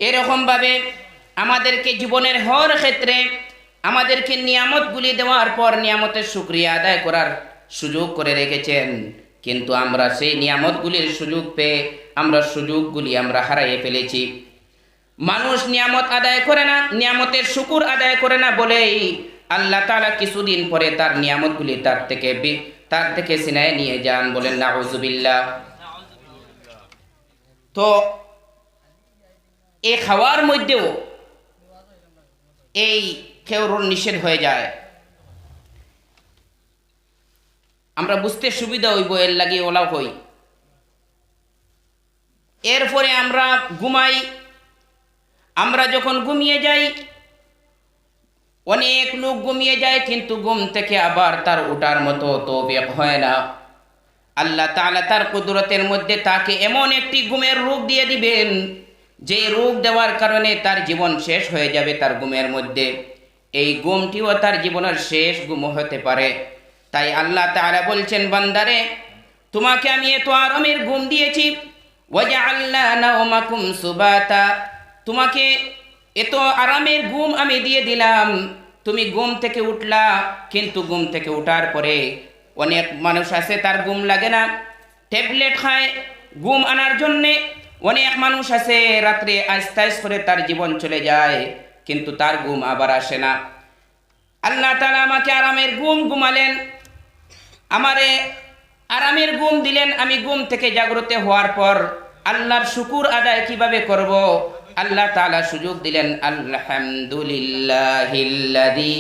এরকমভাবে আমাদেরকে জীবনের হর ক্ষেত্রে আমাদেরকে নিয়ামতগুলি দেওয়ার পর নিয়ামতের শুকরিয়া আদায় করার সুযোগ করে রেখেছেন, কিন্তু আমরা সেই নিয়ামতগুলির সুযোগ পেয়ে সুযোগগুলি আমরা হারিয়ে ফেলেছি। মানুষ নিয়ামত আদায় করে না, নিয়ামতের শুকুর আদায় করে না বলেই আল্লাহ তাআলা কিছুদিন পরে তার নিয়ামতগুলি তার থেকে ছিনিয়ে নিয়ে যান। বলেন নাউজুবিল্লাহ। তো এই খাওয়ার মধ্যেও এই খেউর নিষেধ হয়ে যায়। আমরা বুঝতে সুবিধা হইব, এর লাগে ওলা হই। এরপরে আমরা ঘুমাই। আমরা যখন ঘুমিয়ে যাই, অনেক লোক ঘুমিয়ে যায় কিন্তু ঘুম থেকে আবার তার ওঠার মতো তৌফিক হয় না। আল্লাহ তাআলা তার কুদরতের মধ্যে তাকে এমন একটি ঘুমের রোগ দিয়ে দিবেন, যে রোগ দেওয়ার কারণে তার জীবন শেষ হয়ে যাবে তার ঘুমের মধ্যে। এই ঘুমটিও তার জীবনের শেষ ঘুম হতে পারে। তাই আল্লাহ তাআলা বলছেন, বান্দারে, তোমাকে আমি এত আরামের ঘুম দিয়েছি, ওয়াজআলনা নাওমাকুম সুবাতা, তোমাকে এত আরামের ঘুম আমি দিয়ে দিলাম, তুমি ঘুম থেকে উঠলা, কিন্তু ঘুম থেকে উঠার পরে অনেক মানুষ আছে তার ঘুম লাগে না, ট্যাবলেট খায় ঘুম আনার জন্যে। অনেক মানুষ আছে রাত্রে আস্তে আস্তে করে তার জীবন চলে যায়, কিন্তু তার ঘুম আবার আসে না। আল্লাহ তাআলা আমাকে আরামের ঘুম ঘুমালেন, আমারে আরামের ঘুম দিলেন। আমি ঘুম থেকে জাগ্রত হওয়ার পর আল্লাহর শুকুর আদায় কিভাবে করব? আল্লাহ তাআলা সুযোগ দিলেন, আলহামদুলিল্লাহিল্লাযী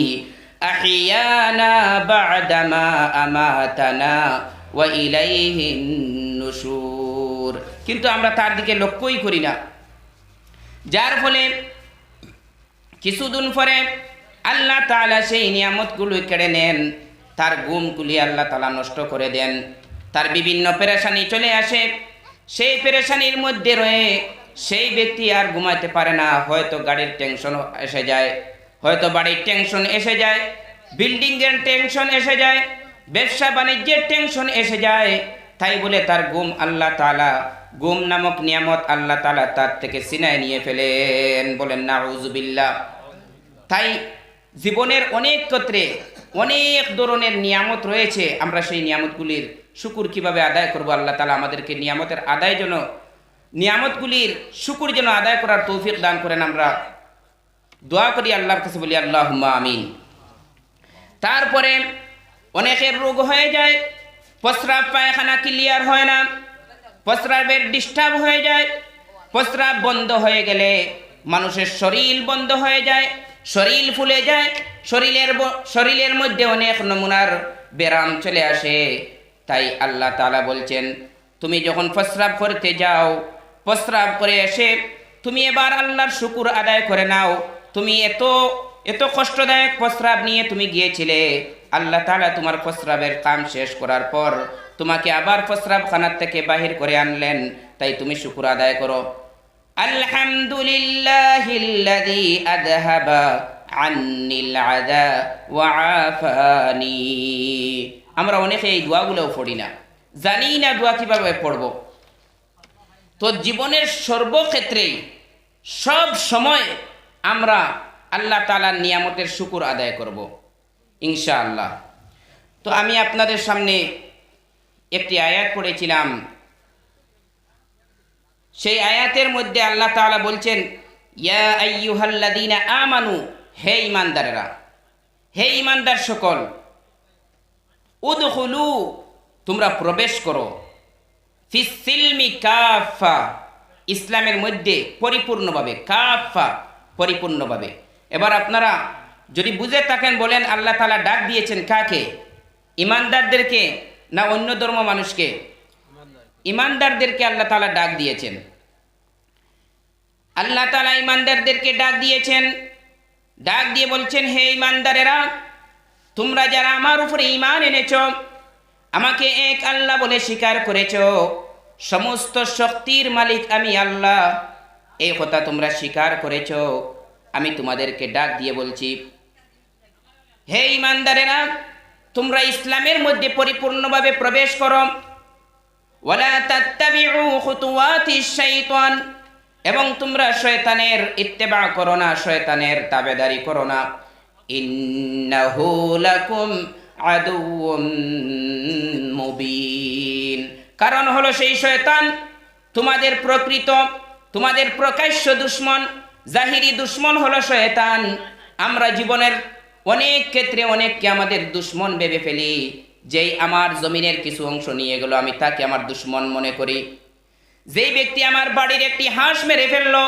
আহিয়ানা বা'দামা আমাতানা ওয়া ইলাইহিন নুশুর। কিন্তু আমরা তার দিকে লক্ষ্যই করি না, যার ফলে কিছুদিন পরে আল্লাহ তাআলা সেই নিয়ামতগুলো কেড়ে নেন, তার ঘুমগুলি আল্লাহ তাআলা নষ্ট করে দেন, তার বিভিন্ন পেরেশানি চলে আসে। সেই পেরেশানির মধ্যে রয়ে সেই ব্যক্তি আর ঘুমাতে পারে না। হয়তো গাড়ির টেনশন এসে যায়, হয়তো বাড়ির টেনশন এসে যায়, বিল্ডিংয়ের টেনশন এসে যায়, ব্যবসা বাণিজ্যের টেনশন এসে যায়। তাই বলে তার ঘুম আল্লাহ তাআলা, ঘুম নামক নিয়ামত আল্লাহ তাআলা তার থেকে ছিনিয়ে নিয়ে ফেলেন। বলেন নাউজুবিল্লাহ। তাই জীবনের অনেক ক্ষেত্রে অনেক ধরনের নিয়ামত রয়েছে, আমরা সেই নিয়ামতগুলির শুকুর কিভাবে আদায় করব? আল্লাহ তাআলা আমাদেরকে নিয়ামতের আদায় যেন, নিয়ামতগুলির শুকুর যেন আদায় করার তৌফিক দান করেন। আমরা দোয়া করি, আল্লাহর কাছে বলি আল্লাহুম্মা আমিন। তারপরে অনেকের রোগ হয়ে যায়, প্রস্রাব পায়খানা ক্লিয়ার হয় না, প্রস্রাবের ডিস্টার্ব হয়ে যায়। প্রস্রাব বন্ধ হয়ে গেলে মানুষের শরীর বন্ধ হয়ে যায়, শরীর ফুলে যায়, শরীরের মধ্যে অনেক নমুনার ব্যারাম চলে আসে। তাই আল্লাহ তাআলা বলছেন, তুমি যখন প্রস্রাব করতে যাও, প্রস্রাব করে এসে তুমি এবার আল্লাহর শুকুর আদায় করে নাও। তুমি এত কষ্টদায়ক প্রস্রাব নিয়ে তুমি গিয়েছিলে, আল্লাহ তাআলা তোমার প্রস্রাবের কাম শেষ করার পর তোমাকে আবার প্রস্রাবখানার থেকে বাহির করে আনলেন। তাই তুমি শুকুর আদায় করো। আলহামদুলিল্লাহিল্লাযী আযহাবা আন্নিল আযা ওয়া আফানি। আমরা অনেকে এই দোয়াগুলোও পড়ি না, জানি না দোয়া কিভাবে পড়ব। তো জীবনের সর্বক্ষেত্রেই সব সময় আমরা আল্লাহ তাআলার নিয়ামতের শুকুর আদায় করব ইনশাআল্লাহ। তো আমি আপনাদের সামনে একটি আয়াত পড়েছিলাম, সেই আয়াতের মধ্যে আল্লাহ তাআলা বলছেন, ইয়া আইয়ুহাল্লাযীনা আমানু, হে ঈমানদারেরা, হে ঈমানদার সকল, উদখুলু, তোমরা প্রবেশ করো, ফিস সিলমি কাফা, ইসলামের মধ্যে পরিপূর্ণভাবে, কাফা পরিপূর্ণভাবে। এবার আপনারা যদি বুঝে থাকেন বলেন, আল্লাহ তাআলা ডাক দিয়েছেন কাকে? ঈমানদারদেরকে না অন্য ধর্ম মানুষকে? ঈমানদারদেরকে আল্লাহ তাআলা ডাক দিয়েছেন। আল্লাহ তাআলা ঈমানদারদেরকে ডাক দিয়েছেন, ডাক দিয়ে বলছেন, হে ঈমানদারেরা, তোমরা যারা আমার উপরে ঈমান এনেছো, আমাকে এক আল্লাহ বলে স্বীকার করেছো, সমস্ত শক্তির মালিক আমি আল্লাহ, এই কথা তোমরা স্বীকার করেছো, আমি তোমাদেরকে ডাক দিয়ে বলছি, হে ঈমানদারেরা, তোমরা ইসলামের মধ্যে পরিপূর্ণভাবে প্রবেশ করো। ওয়ালা তাত্তাবিউ খুতুওয়াতিশ শাইতান, এবং তোমরা শয়তানের ইত্তেবা করো না, শয়তানের তাবেদারি করো না। ইন্নাহু লাকুম আদুউম মুবিন, কারণ হলো সেই শয়তান তোমাদের প্রকৃত, তোমাদের প্রকাশ্য দুশ্মন, জাহিরি দুশ্মন হলো শয়তান। আমরা জীবনের অনেক ক্ষেত্রে অনেককে আমাদের দুশ্মন ভেবে ফেলি। যেই আমার জমিনের কিছু অংশ নিয়ে গেল, আমি তাকে আমার দুশ্মন মনে করি। যেই ব্যক্তি আমার বাড়ির একটি হাঁস মেরে ফেললো,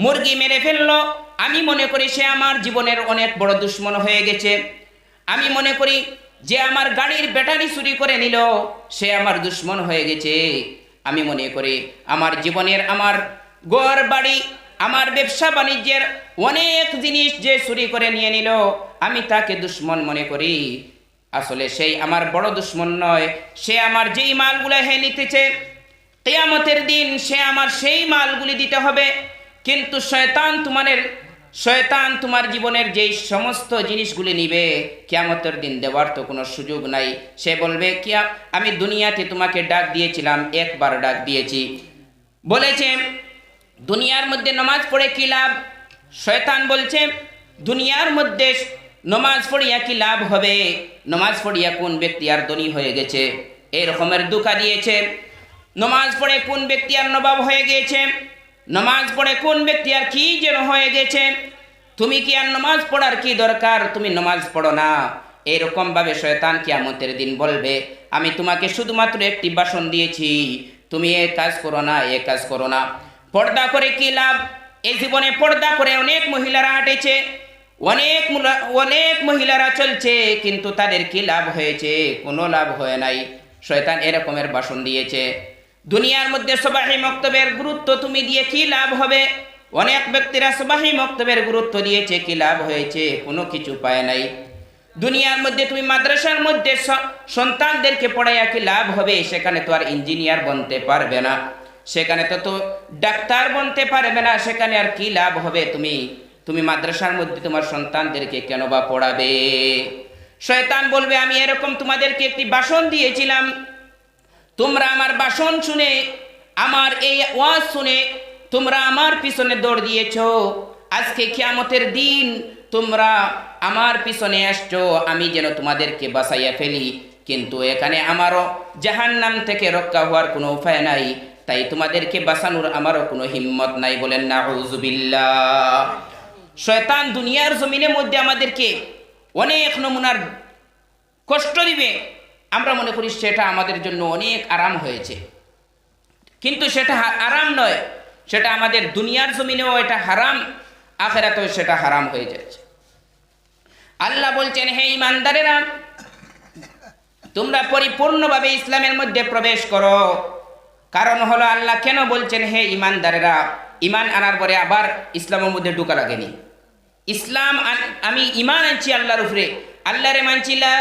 মুরগি মেরে ফেললো, আমি মনে করি সে আমার জীবনের অনেক বড় দুশ্মন হয়ে গেছে। আমি মনে করি যে আমার গাড়ির ব্যাটারি চুরি করে নিল, সে আমার দুশ্মন হয়ে গেছে। আমি মনে করি আমার জীবনের, আমার ঘর বাড়ি, আমার ব্যবসা বাণিজ্যের অনেক জিনিস যে চুরি করে নিয়ে নিল, আমি তাকে দুশ্মন মনে করি। আসলে সেই আমার বড় দুশ্মন নয়, সে আমার যেই মালগুলো হে নিতেছে, কিয়ামতের দিন সে আমার সেই মালগুলি দিতে হবে। কিন্তু শয়তান তোমার জীবনের যেই সমস্ত জিনিসগুলি নিবে, কিয়ামতের দিন দেওয়ার তো কোনো সুযোগ নাই। সে বলবে আমি দুনিয়াতে তোমাকে ডাক দিয়েছিলাম, একবার ডাক দিয়েছি, বলেছে দুনিয়ার মধ্যে নামাজ পড়ে কি লাভ। শয়তান বলছে দুনিয়ার মধ্যে নামাজ পড়িয়া কি লাভ হবে, নামাজ পড়িয়া কোন ব্যক্তি আর ধনী হয়ে গেছে, এই রকমের ধোঁকা দিয়েছে। নামাজ পড়ে কোন ব্যক্তি আর নবাব হয়ে গিয়েছে, নামাজ পড়ে কোন ব্যক্তি আর কি যেন হয়ে গেছে, তুমি কি আর নামাজ পড়ার কি দরকার, তুমি নামাজ পড়ো না। এরকম ভাবে শয়তান কিয়ামতের দিন বলবে আমি তোমাকে শুধুমাত্র একটি বাসন দিয়েছি, তুমি এ কাজ করো না, এ কাজ করো না। পর্দা করে কি লাভ? এই জীবনে পর্দা করে অনেক মহিলারা হাঁটেছে, অনেক মহিলারা চলছে, কিন্তু তাদের কি লাভ হয়েছে? কোনো লাভ হয় নাই। শয়তান এরকমের বাসন দিয়েছে। দুনিয়ার মধ্যে সুবহি মক্তবের গুরুত্ব তুমি দিয়ে কি লাভ হবে? অনেক ব্যক্তিরা সুবহি মক্তবের গুরুত্ব দিয়েছে, কি লাভ হয়েছে? কোনো কিছু পায় নাই। দুনিয়ার মধ্যে তুমি মাদ্রাসার মধ্যে সন্তানদেরকে পড়াইয়া কি লাভ হবে? সেখানে তো আর ইঞ্জিনিয়ার বনতে পারবে না, সেখানে তো ডাক্তার বনতে পারবে না, সেখানে আর কি লাভ হবে? তুমি মাদ্রাসার মধ্যে তোমার সন্তানদেরকে কেন বা পড়াবে? শয়তান বলবে আমি এরকম তোমাদেরকে একটি বাসন দিয়েছিলাম, তোমরা আমার বাসন শুনে, আমার এই ওয়াজ শুনে তোমরা আমার পিছনে দৌড় দিয়েছ। আজকে কিয়ামতের দিন তোমরা আমার পিছনে আসছো আমি যেন তোমাদেরকে বাঁচাইয়া ফেলি, কিন্তু এখানে আমারও জাহান্নাম থেকে রক্ষা হওয়ার কোনো উপায় নাই, তাই তোমাদেরকে বাঁচানোর আমারও কোনো হিম্মত নাই। বলেন নাউযুবিল্লাহ। শয়তান দুনিয়ার জমিনের মধ্যে আমাদেরকে অনেক নমুনার কষ্ট দিবে, আমরা মনে করি সেটা আমাদের জন্য অনেক আরাম হয়েছে, কিন্তু সেটা আরাম নয়, সেটা আমাদের দুনিয়ার জমিনেও এটা হারাম, আখিরাতেও সেটা হারাম হয়ে যাচ্ছে। আল্লাহ বলছেন হে ঈমানদারেরা, তোমরা পরিপূর্ণভাবে ইসলামের মধ্যে প্রবেশ করো। কারণ হলো আল্লাহ কেন বলছেন হে ঈমানদারেরা? ঈমান আনার পরে আবার ইসলামের মধ্যে ঢোকা লাগেনি। ইসলাম আমি ঈমান আনছি আল্লাহর উপরে, আল্লাহরে মানছি, লা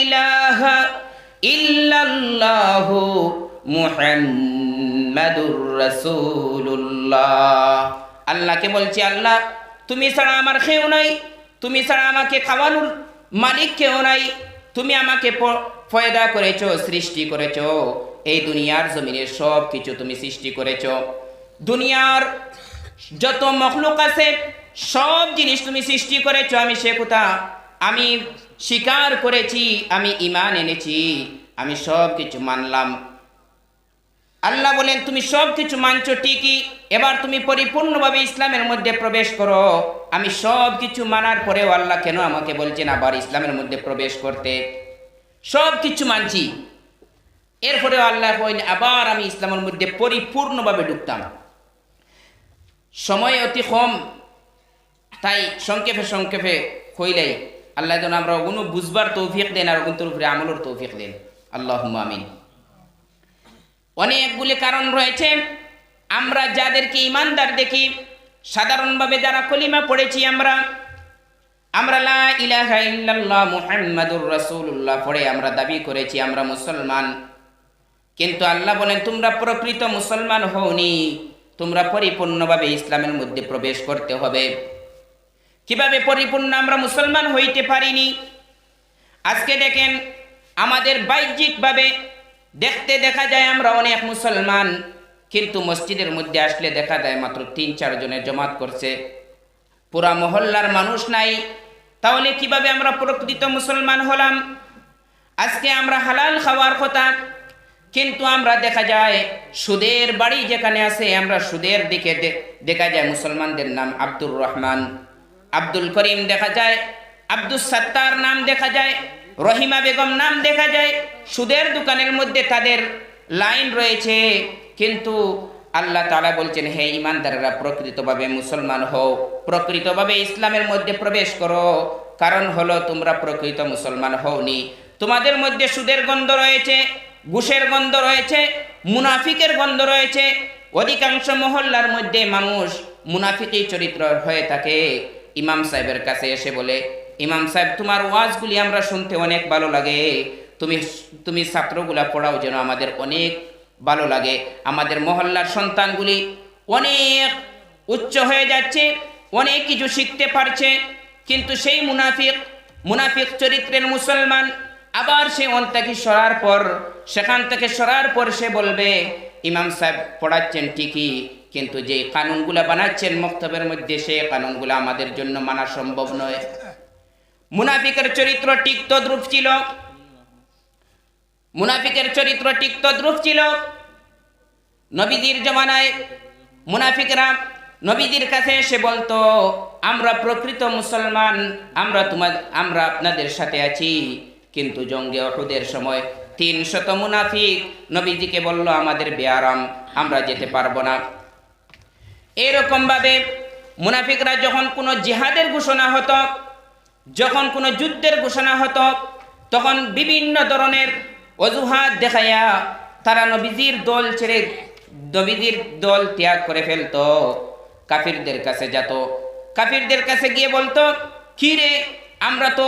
ইলাহা ইল্লাল্লাহু মুহাম্মাদুর রাসূলুল্লাহ। আল্লাহকে বলছি আল্লাহ তুমি ছাড়া আমার কেউ নাই, তুমি ছাড়া আমাকে খাওয়ানোর মালিক কেউ নাই, তুমি আমাকে পয়দা করেছো, সৃষ্টি করেছো, এই দুনিয়ার জমিনের সব কিছু তুমি সৃষ্টি করেছো, দুনিয়ার যত মখলুক আছে সব জিনিস তুমি সৃষ্টি করেছো। আমি সে কথা আমি স্বীকার করেছি, আমি ঈমান এনেছি, আমি সব কিছু মানলাম। আল্লাহ বলেন তুমি সব কিছু মানছো ঠিকই, এবার তুমি পরিপূর্ণভাবে ইসলামের মধ্যে প্রবেশ করো। আমি সব কিছু মানার পরেও আল্লাহ কেন আমাকে বলছেন আবার ইসলামের মধ্যে প্রবেশ করতে? সব কিছু মানছি, এরপরেও আল্লাহ বলেন আবার আমি ইসলামের মধ্যে পরিপূর্ণভাবে ঢুকতাম। সময় অতি কম, তাই সংক্ষেপে কইলাই আল্লাহ যেন আমরা কোনো বুঝবার তৌফিক দেন আর ওগুলোর উপরে আমলের তৌফিক দেন, আল্লাহুম্মা আমিন। অনেকগুলি কারণ রয়েছে, আমরা যাদেরকে ইমানদার দেখি, সাধারণভাবে যারা কলিমা পড়েছি, আমরা লা ইলাহা ইল্লাল্লাহ মুহাম্মাদুর রাসূলুল্লাহ পড়ে আমরা দাবি করেছি আমরা মুসলমান, কিন্তু আল্লাহ বলেন তোমরা প্রকৃত মুসলমান হওনি, তোমরা পরিপূর্ণভাবে ইসলামের মধ্যে প্রবেশ করতে হবে। কিভাবে পরিপূর্ণ আমরা মুসলমান হইতে পারিনি? আজকে দেখেন আমাদের বাহ্যিকভাবে দেখতে দেখা যায় আমরা অনেক মুসলমান, কিন্তু মসজিদের মধ্যে আসলে দেখা যায় মাত্র 3-4 জনের জমাত করছে, পুরা মহল্লার মানুষ নাই। তাহলে কিভাবে আমরা প্রকৃত মুসলমান হলাম? আজকে আমরা হালাল খাওয়ার কথা, কিন্তু আমরা দেখা যায় সুদের বাড়ি যেখানে আছে আমরা সুদের দিকে দেখা যায় মুসলমানদের নাম আব্দুর রহমান, আব্দুল করিম দেখা যায়, আব্দুল সাত্তার নাম দেখা যায়, রহিমা বেগম নাম দেখা যায়। সুদের দোকানের মধ্যে তাদের লাইন রয়েছে, কিন্তু আল্লাহ তাআলা বলছেন, হে ইমানদাররা, প্রকৃতভাবে মুসলমান হও, প্রকৃতভাবে ইসলামের মধ্যে প্রবেশ করো। কারণ হলো তোমরা প্রকৃত মুসলমান হওনি। তোমাদের মধ্যে সুদের গন্ধ রয়েছে, ঘুষের গন্ধ রয়েছে, মুনাফিকের গন্ধ রয়েছে। অধিকাংশ মহল্লার মধ্যে মানুষ মুনাফিকি চরিত্র হয়ে থাকে। ইমাম সাহেবের কাছে এসে বলে, ইমাম সাহেব, তোমার ওয়াজগুলি আমরা শুনতে অনেক ভালো লাগে, তুমি ছাত্রগুলা পড়াও যেন আমাদের অনেক ভালো লাগে। আমাদের মহল্লার সন্তানগুলি অনেক উচ্চ হয়ে যাচ্ছে, অনেক কিছু শিখতে পারছে। কিন্তু সেই মুনাফিক চরিত্রের মুসলমান আবার সে সেখান থেকে সরার পর সে বলবে, ইমাম সাহেব পড়াচ্ছেন ঠিকই, কিন্তু যে কানুনগুলা বানাচ্ছেন মক্তবের মধ্যে, সে কানুনগুলা আমাদের জন্য মানা সম্ভব নয়। মুনাফিকের চরিত্র ঠিক তদ্রূপ ছিল, নবীজির জমানায় মুনাফিকরা নবীজির কাছে এসে বলতো, আমরা প্রকৃত মুসলমান, আমরা আপনাদের সাথে আছি। কিন্তু জঙ্গে উহুদের সময় 300 মুনাফিক নবীজিকে বলল, আমাদের বেআরাম, আমরা যেতে পারবো না। এরকম ভাবে মুনাফিকরা যখন কোনো জিহাদের ঘোষণা হতো, যখন কোনো যুদ্ধের ঘোষণা হতো, তখন বিভিন্ন ধরনের অজুহাত দেখাইয়া তারা নবীজির দল ছেড়ে নবীজির দল ত্যাগ করে ফেলতো, কাফিরদের কাছে যেত। কাফিরদের কাছে গিয়ে বলতো, কি রে, আমরা তো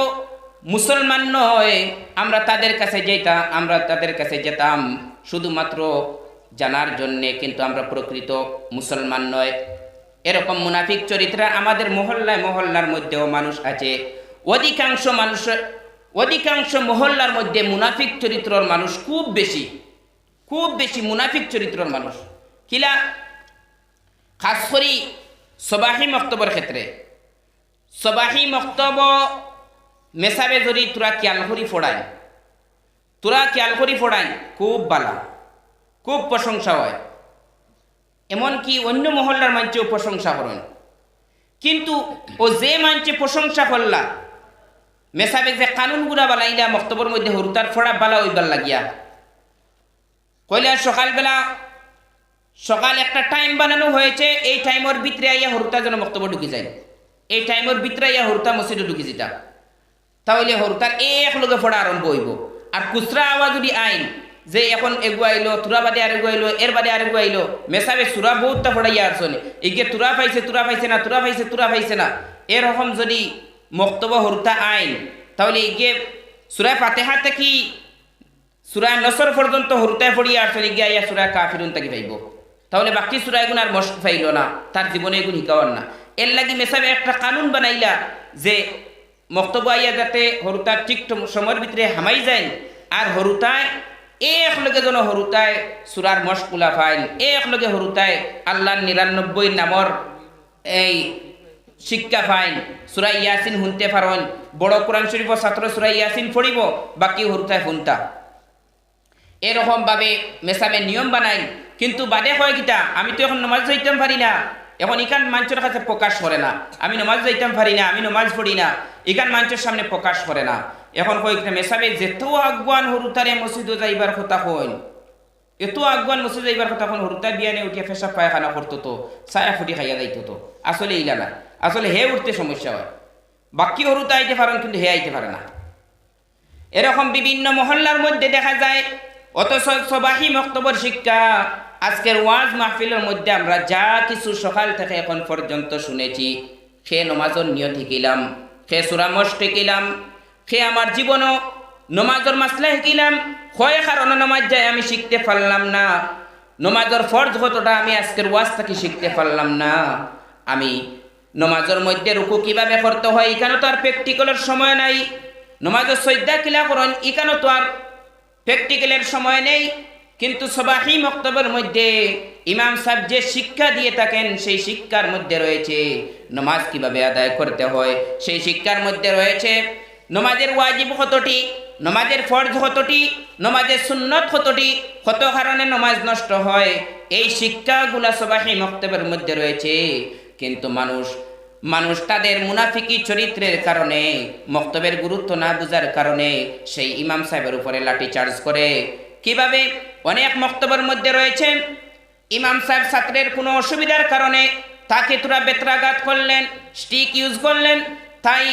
মুসলমান নয়, আমরা তাদের কাছে যেতাম শুধুমাত্র জানার জন্যে, কিন্তু আমরা প্রকৃত মুসলমান নয়। এরকম মুনাফিক চরিত্র আমাদের মহল্লার মধ্যেও মানুষ আছে। অধিকাংশ মহল্লার মধ্যে মুনাফিক চরিত্রর মানুষ খুব বেশি মুনাফিক চরিত্রর মানুষ। কিলা খাস করি সবাহি মক্তবর ক্ষেত্রে, সবাহি মক্তব মেসাবে যদি তোরা খেয়াল করি ফোড়ায় খুব বালা, খুব প্রশংসা হয়। এমনকি অন্য মহল্লার মানুষেও প্রশংসা করেন। কিন্তু ও যে মানুষে প্রশংসা করলা, মেসাবে যে কানুনগুলা বালাইলা মক্তবর মধ্যে হরুতার ফোড়া বালা ওইবার লাগিয়া কইলা, সকাল একটা টাইম বানানো হয়েছে, এই টাইমের ভিতরে আইয়া হরুতা যেন মক্তব ঢুকি যায়, এই টাইমের ভিতরে আইয়া হরুতা মসজিদে ঢুকি যেটা, তাহলে হরুতার এক লগে ফোড়া আরম্ভ হইব। আর কুচরা আওয়াজ যদি আইন যে এখন এগু আইলো, তুরা বাদে আর এগু আইলো, এর বাদে আর এগু আইলো, মেসাবে সুরা বহুতটা ফোড়াইয়া আসনে, এগিয়ে তুরা পাইছে না, এরকম যদি মক্তব হরুতা আইন, তাহলে এগিয়ে সুরায় ফাতেহা থেকে সুরায় নসর পর্যন্ত হরুতায় ফড়িয়া আসলে গিয়ে আইয়া সুরায় কাফিরুন তাকে পাইব। তাহলে বাকি সুরা এগুন আর মস্ক পাইল না, তার জীবনে এগুন হিকাওয়ার না। এর লাগি মেসাবে একটা কানুন বানাইলা যে মক্তব আইয়া যাতে হরুতার ঠিক সময়ের ভিতরে হামাই যায়, আর হরুতায় এক লগে যেন হরুতায় সুরার মশকুলা ফাইল, এক লগে হরুতায় আল্লাহর 99 নামর এই শিক্ষা ফাইন, সুরা ইয়াসিন শুনতে পারেন, বড় কোরআন শরীফ ছাত্র সুরা ইয়াসিন পড়িব, বাকি হরুতায় শুনতা। এরকম ভাবে মেসাবে নিয়ম বানাই। কিন্তু বাদে হয় কিটা, আমি তো এখন নমাজ যাইতাম পারি না, এখন ইকান মানুষের কাছে প্রকাশ করে না, আমি নমাজ যাইতাম পারি না, আমি নমাজ পড়ি না, ইকান মানুষের সামনে প্রকাশ করে না। এখন কয়েকটা মেসাবে যেত আগুয়ান হরুতারে মসজিদে যাইবার কথা হইন, এত আগুয়ান মসজিদে যাইবার কথা হন, হরুতা বিয়ানে উঠিয়া পেশাব পায়খানা করতো তো, ছায়া ফুটি খাইয়া যাইতো তো। আসলে ইলা না, আসলে হে উঠতে সমস্যা হয়, বাকি হরুতা আইতে পারেন কিন্তু হে আইতে পারে না। এরকম বিভিন্ন মহল্লার মধ্যে দেখা যায়। অথচ সবাহি মক্তবর শিক্ষা, আজকের ওয়াজ মাহফিলের মধ্যে আমরা যা কিছু সকাল থেকে এখন পর্যন্ত শুনেছি, সে নমাজর নিয়ত শিকিলাম, সে সুরামস শিকিলাম, সে আমার জীবনও নমাজর মাসলা শিকিলাম, হয় কারণে নমাজ যায় আমি শিখতে পারলাম না, নমাজর ফরজ কতটা আমি আজকের ওয়াজ থেকে শিখতে পারলাম না, আমি নমাজের মধ্যে রুকু কিভাবে করতে হয় এখানে তো আর প্র্যাকটিক্যালের সময় নাই, নমাজের সজ্জা কিলা করেন এখানে তো আর প্র্যাকটিক্যালের সময় নেই, কিন্তু সবাহি মক্তবের মধ্যে ইমাম সাহেব যে শিক্ষা দিয়ে থাকেন সেই শিক্ষার মধ্যে রয়েছে নামাজ কিভাবে আদায় করতে হয়, সেই শিক্ষার মধ্যে রয়েছে নামাজের ওয়াজিব কতটি, নামাজের ফরজ কতটি, নামাজের সুন্নত কতটি, কত কারণে নামাজ নষ্ট হয়, এই শিক্ষাগুলা সবাহি মক্তবের মধ্যে রয়েছে। কিন্তু মানুষ তাদের মুনাফিকি চরিত্রের কারণে, মক্তবের গুরুত্ব না বুঝার কারণে সেই ইমাম সাহেবের উপরে লাঠি চার্জ করে। কিভাবে? অনেক মক্তবের মধ্যে রয়েছে ইমাম সাহেব ছাত্রের কোনো অসুবিধার কারণে তাকে তোরা বেত্রাঘাত করলেন, স্টিক ইউজ করলেন, তাই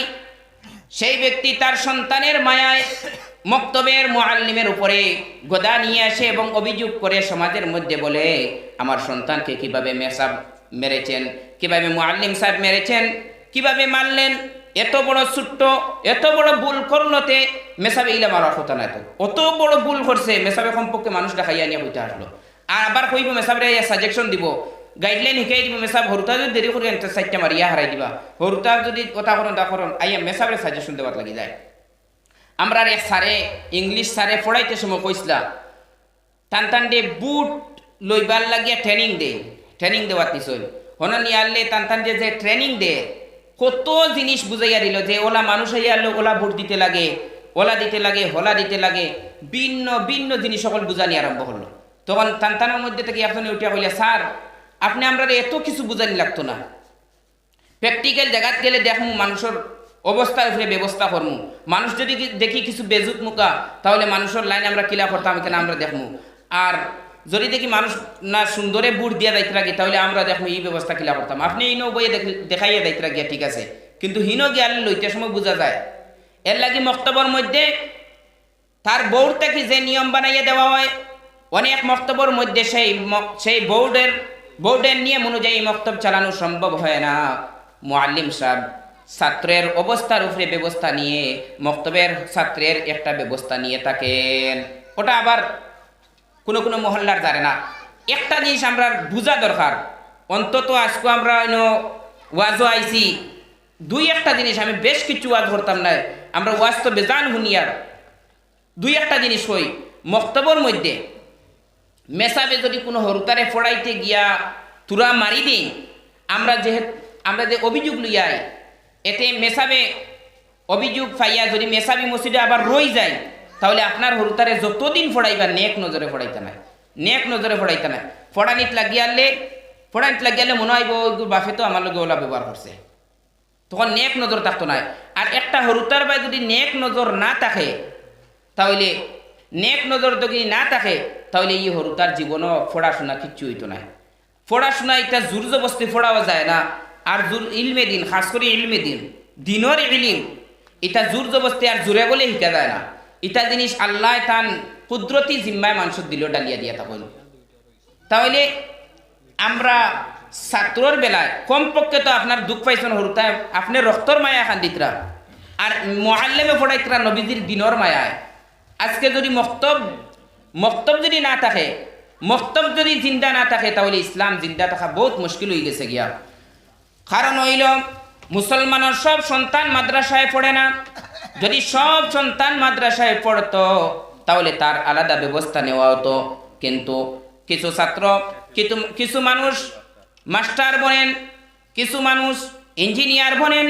সেই ব্যক্তি তার সন্তানের মায়ায় মক্তবের মুআল্লিমের উপরে গদা নিয়ে আসে এবং অভিযোগ করে সমাজের মধ্যে বলে আমার সন্তানকে কিভাবে মেসাব মেরেছেন, কিভাবে মুআল্লিম সাহেব মেরেছেন, কিভাবে মারলেন, এত বড় ছোট্ট এত বড় ভুল করলতে মেসাবে ইলা মারার কথা না, তো অত বড় ভুল করছে মেসাবে কমপক্ষে মানুষ দেখাইয়া নিয়ে হইতে আসলো। আর আবার কইব মেসাবরে সাজেকশন দিব, গাইডলাইন শিখাই দিব, মেসাব হরুতা যদি দেরি করে সাইটটা মারিয়া হারাই দিবা, হরুতা যদি কথা করুন তা করুন, আইয়া মেসাবরে সাজেশন দেওয়ার লাগি যায়। আমরা এক স্যারে ইংলিশ স্যারে পড়াইতে সময় কইসলা টান দে বুট লইবার লাগিয়া ট্রেনিং দেওয়ার নিশ্চয় হন নিয়ে আনলে টান যে ট্রেনিং দে কত জিনিস বুঝাইয়া দিল যে ওলা মানুষ হইয়া ওলা বুট দিতে লাগে, ওলা দিতে লাগে, হলা দিতে লাগে, ভিন্ন ভিন্ন জিনিস সকল বুঝানি আরম্ভ হলো। তখন টানটানের মধ্যে থেকে এখন উঠিয়া কইলা স্যার আপনি আমরা এত কিছু বুঝানি লাগতো না, প্র্যাকটিক্যাল জায়গাত গেলে দেখমু মানুষের অবস্থার উপরে ব্যবস্থা করমু, মানুষ যদি দেখি কিছু বেজুত মুখা তাহলে মানুষের লাইন আমরা কিলা করতাম এখানে আমরা দেখমু, আর যদি দেখি মানুষ না সুন্দরে বুট দিয়া দায়িত্ব লাগে তাহলে আমরা দেখমু এই ব্যবস্থা কিলা করতাম। আপনি ইনো বইয়ে দেখাইয়া দায়িত্ব গিয়া ঠিক আছে, কিন্তু হিনো গিয়া লইতে সময় বোঝা যায়। এর লাগি মক্তবর মধ্যে তার বোর্ড থেকে যে নিয়ম বানাইয়া দেওয়া হয়, অনেক মক্তবর মধ্যে সেই বোর্ডের নিয়ম অনুযায়ী মক্তব চালানো সম্ভব হয় না। মুআল্লিম সাহেব ছাত্রের অবস্থার উপরে ব্যবস্থা নিয়ে মক্তবের ছাত্রের একটা ব্যবস্থা নিয়ে থাকেন, ওটা আবার কোনো কোনো মহল্লার জানে না। একটা জিনিস আমরা বুঝা দরকার, অন্তত আজকে আমরা ওয়াজও আইছি, দুই একটা জিনিস, আমি বেশ কিছু ওয়াজ করতাম না, আমরা ওয়াজ তো বেজান হুনিয়ার, দুই একটা জিনিস হই মক্তবর মধ্যে মেসাবে যদি কোনো হরুতারে ফড়াইতে গিয়া তুরা মারি দিই, আমরা যে অভিযোগ লইয়াই এতে মেসাবে অভিযোগ পাইয়া যদি মেসাবি মসজিদে আবার রই যায় তাহলে আপনার হরুতারে যতদিন ফড়াইবা নেক নজরে ফড়াইতে নাই, নেক নজরে ফড়াইতে নাই। ফড়ানিত লাগিয়ালে মনে হইব বাফে তো আমার লগে ওলা ব্যবহার করছে, তখন নেক নজর থাকতো নাই। আর একটা হরুতার বাই যদি নেক নজর না থাকে তাহলে এই হরুতার জীবনও পড়াশোনা কিচ্ছু হইতো না। পড়াশোনা এটা জোর জবস্তি পড়াও যায় না, আর ইলমে দিন, খাস করে ইলমে দিনের ইলিম এটা জোর জবস্তি আর জোরে বলে শিখা যায় না। এটা জিনিস আল্লাহ তান কুদরতি জিম্মায় মানুষের দিল ডালিয়া দিয়া থাকুন। তাহলে আমরা ছাত্রর বেলায় কমপক্ষে তো আপনার দুঃখ পাইছেন হরুতায় আপনি রক্তর মায়া খান দিতরা, আর মুআল্লিমে পড়াইতরা নবীজির দিনের মায়ায়। আজকে যদি মক্তব যদি না থাকে, মক্তব যদি জিন্দা না থাকে তাহলে ইসলাম জিন্দা থাকা বহুত মুশকিল হয়ে গেছে গিয়া। কারণ হইল মুসলমানের সব সন্তান মাদ্রাসায় পড়ে না, যদি সব সন্তান মাদ্রাসায় পড়তো তাহলে তার আলাদা ব্যবস্থা নেওয়া হতো। কিন্তু কিছু ছাত্র, কিছু মানুষ মাস্টার বনেন, কিছু মানুষ ইঞ্জিনিয়ার বনেন,